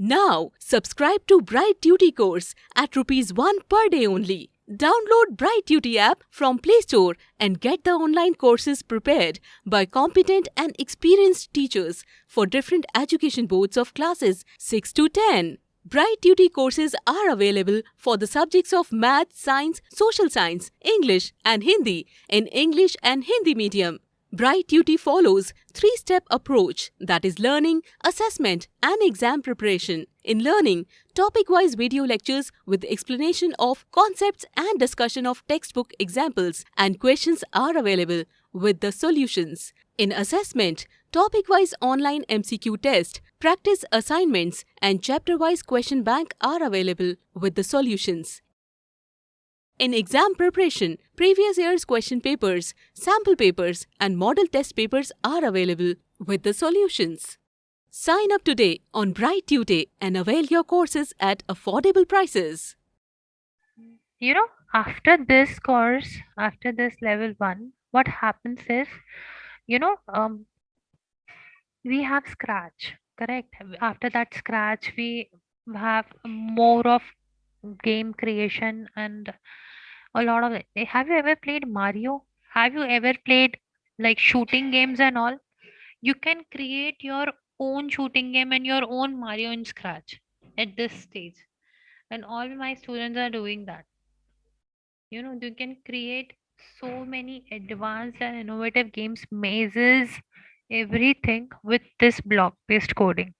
Now, subscribe to Bright Duty course at rupees 1 per day only. Download Bright Duty app from Play Store and get the online courses prepared by competent and experienced teachers for different education boards of classes 6 to 10. Bright Duty courses are available for the subjects of Math, Science, Social Science, English and Hindi in English and Hindi medium. Bright Duty follows three-step approach, that is learning, assessment and exam preparation. In learning, topic-wise video lectures with explanation of concepts and discussion of textbook examples and questions are available with the solutions. In assessment, topic-wise online MCQ test, practice assignments and chapter-wise question bank are available with the solutions. In exam preparation, previous year's question papers, sample papers and model test papers are available with the solutions. Sign up today on Bright Tutor and avail your courses at affordable prices. After this course, after this level 1, what happens is, we have Scratch, correct? After that Scratch, we have more of game creation and a lot of it. Have you ever played Mario? Have you ever played like shooting games and all? You can create your own shooting game and your own Mario in Scratch at this stage. And all my students are doing that. You can create so many advanced and innovative games, mazes, everything with this block based coding.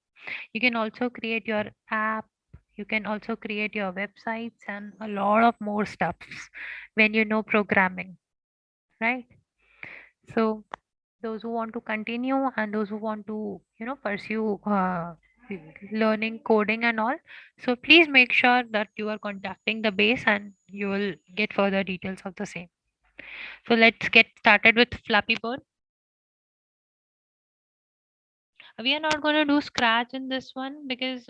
You can also create your app, you can also create your websites and a lot of more stuffs when you know programming, right? So those who want to continue and those who want to pursue learning coding and all, so please make sure that you are contacting the base and you will get further details of the same. So let's get started with Flappy Bird. We are not going to do Scratch in this one because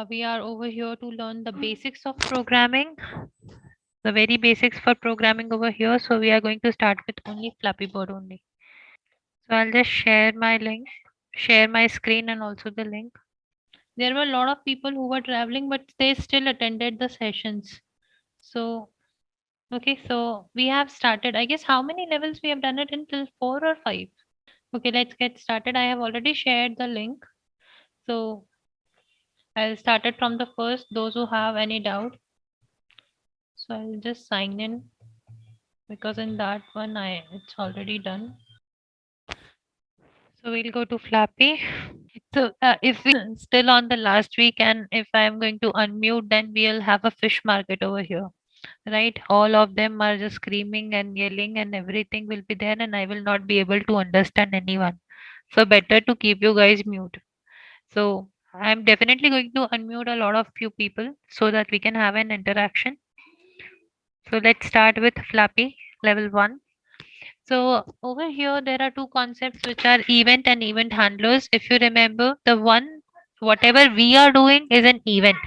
we are over here to learn the basics of programming, the very basics for programming over here. So we are going to start with only Flappy Bird only. So I'll just share my link, share my screen and also the link. There were a lot of people who were traveling, but they still attended the sessions. So, okay, so we have started. I guess how many levels we have done it until 4 or 5? Okay, let's get started. I have already shared the link. So I'll start it from the first, those who have any doubt. So I'll just sign in because in that one it's already done. So we'll go to Flappy. So if we still on the last week and if I'm going to unmute, then we'll have a fish market over here, right? All of them are just screaming and yelling and everything will be there and I will not be able to understand anyone. So better to keep you guys mute. So I'm definitely going to unmute a lot of few people so that we can have an interaction. So let's start with Flappy level 1. So over here, there are two concepts which are event and event handlers. If you remember, the one, whatever we are doing is an event.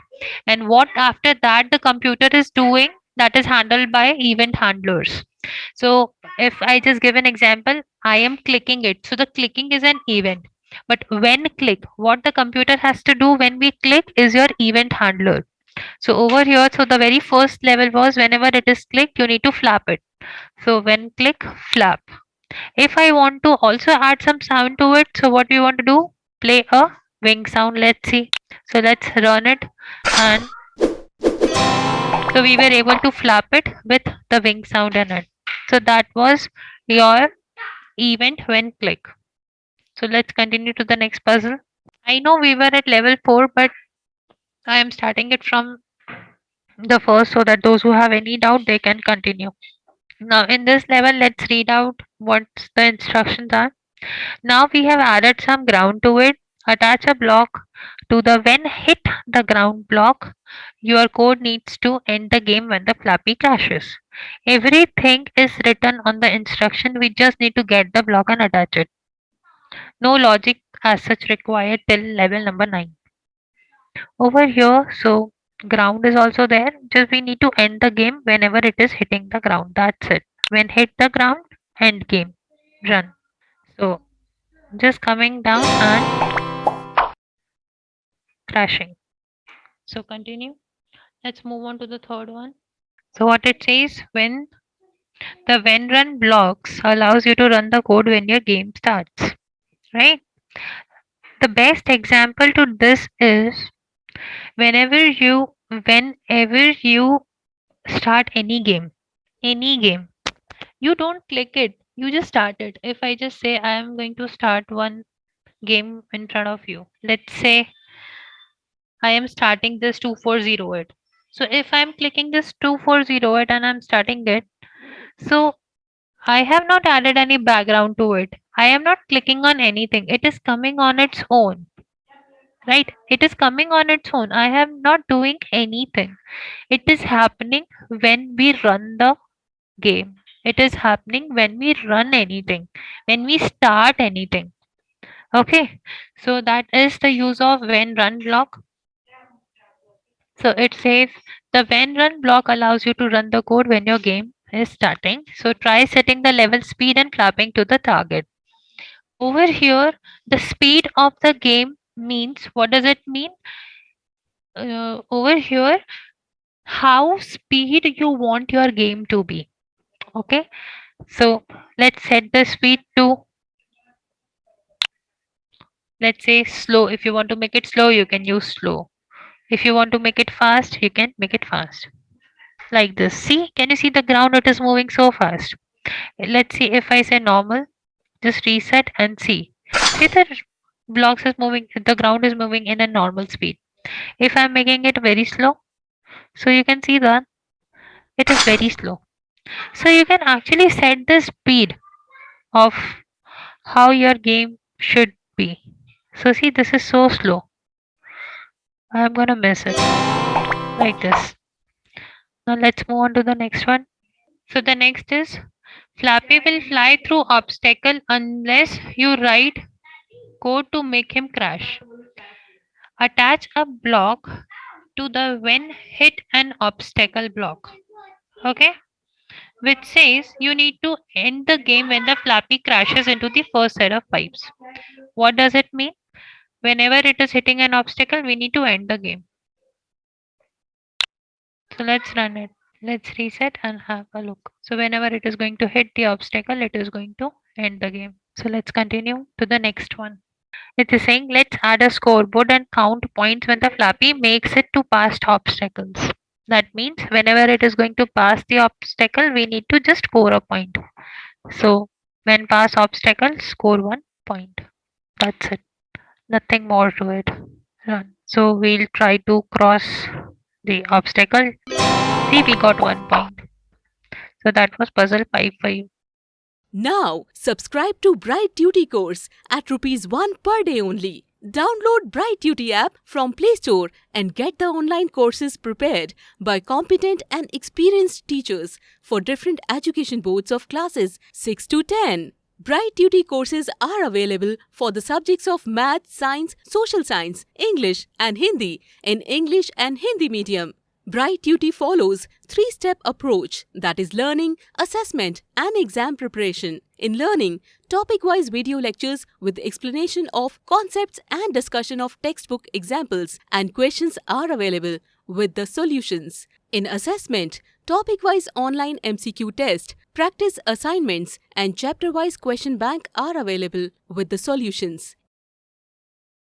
And what after that the computer is doing, that is handled by event handlers. So if I just give an example, I am clicking it. So the clicking is an event. But when click, what the computer has to do when we click is your event handler. So over here, so the very first level was whenever it is clicked, you need to flap it. So when click, flap. If I want to also add some sound to it, so what we want to do? Play a wing sound. Let's see. So let's run it. And so we were able to flap it with the wing sound in it. So that was your event when click. So let's continue to the next puzzle. I know we were at level 4, but I am starting it from the first so that those who have any doubt, they can continue. Now in this level, let's read out what the instructions are. Now we have added some ground to it. Attach a block to the when hit the ground block. Your code needs to end the game when the Flappy crashes. Everything is written on the instruction. We just need to get the block and attach it. No logic as such required till level number 9. Over here, so ground is also there. Just we need to end the game whenever it is hitting the ground. That's it. When hit the ground, end game. Run. So just coming down and crashing. So continue. Let's move on to the third one. So what it says, when the when run blocks allows you to run the code when your game starts, right? The best example to this is whenever you start any game, you don't click it, you just start it. If I just say I am going to start one game in front of you, let's say I am starting this 2408. So if I'm clicking this 2408 and I'm starting it, so I have not added any background to it. I am not clicking on anything. It is coming on its own, right? It is coming on its own. I am not doing anything. It is happening when we run the game. It is happening when we run anything, when we start anything. Okay, so that is the use of when run block. So it says the when run block allows you to run the code when your game is starting. So try setting the level speed and clapping to the target. Over here, the speed of the game means, what does it mean? Over here, how speed you want your game to be. Okay, so let's set the speed to, let's say, slow. If you want to make it slow, you can use slow. If you want to make it fast, you can make it fast. Like this. See, can you see the ground? It is moving so fast. Let's see if I say normal, just reset and see. See the blocks is moving, the ground is moving in a normal speed. If I'm making it very slow, so you can see that it is very slow. So you can actually set the speed of how your game should be. So see, this is so slow. I'm gonna miss it like this. Now let's move on to the next one. So the next is Flappy will fly through obstacle unless you write code to make him crash. Attach a block to the when hit an obstacle block. Okay? Which says you need to end the game when the Flappy crashes into the first set of pipes. What does it mean? Whenever it is hitting an obstacle, we need to end the game. So let's run it. Let's reset and have a look. So whenever it is going to hit the obstacle, it is going to end the game. So let's continue to the next one. It is saying let's add a scoreboard and count points when the Flappy makes it to past obstacles. That means whenever it is going to pass the obstacle, we need to just score a point. So when pass obstacle, score 1 point. That's it. Nothing more to it. Run. So we'll try to cross the obstacle. See, we got 1 point. So that was puzzle 5-5. Now, subscribe to Bright Duty course at Rs 1 per day only. Download Bright Duty app from Play Store and get the online courses prepared by competent and experienced teachers for different education boards of classes 6 to 10. Bright Duty courses are available for the subjects of Math, Science, Social Science, English and Hindi in English and Hindi medium. Bright Duty follows 3-step approach, that is learning, assessment and exam preparation. In learning, topic-wise video lectures with explanation of concepts and discussion of textbook examples and questions are available with the solutions. In assessment, topic-wise online MCQ test, practice assignments and chapter-wise question bank are available with the solutions.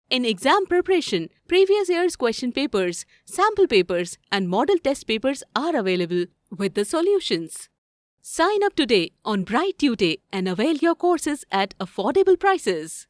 In exam preparation, previous year's question papers, sample papers and model test papers are available with the solutions. Sign up today on Bright Tutor and avail your courses at affordable prices.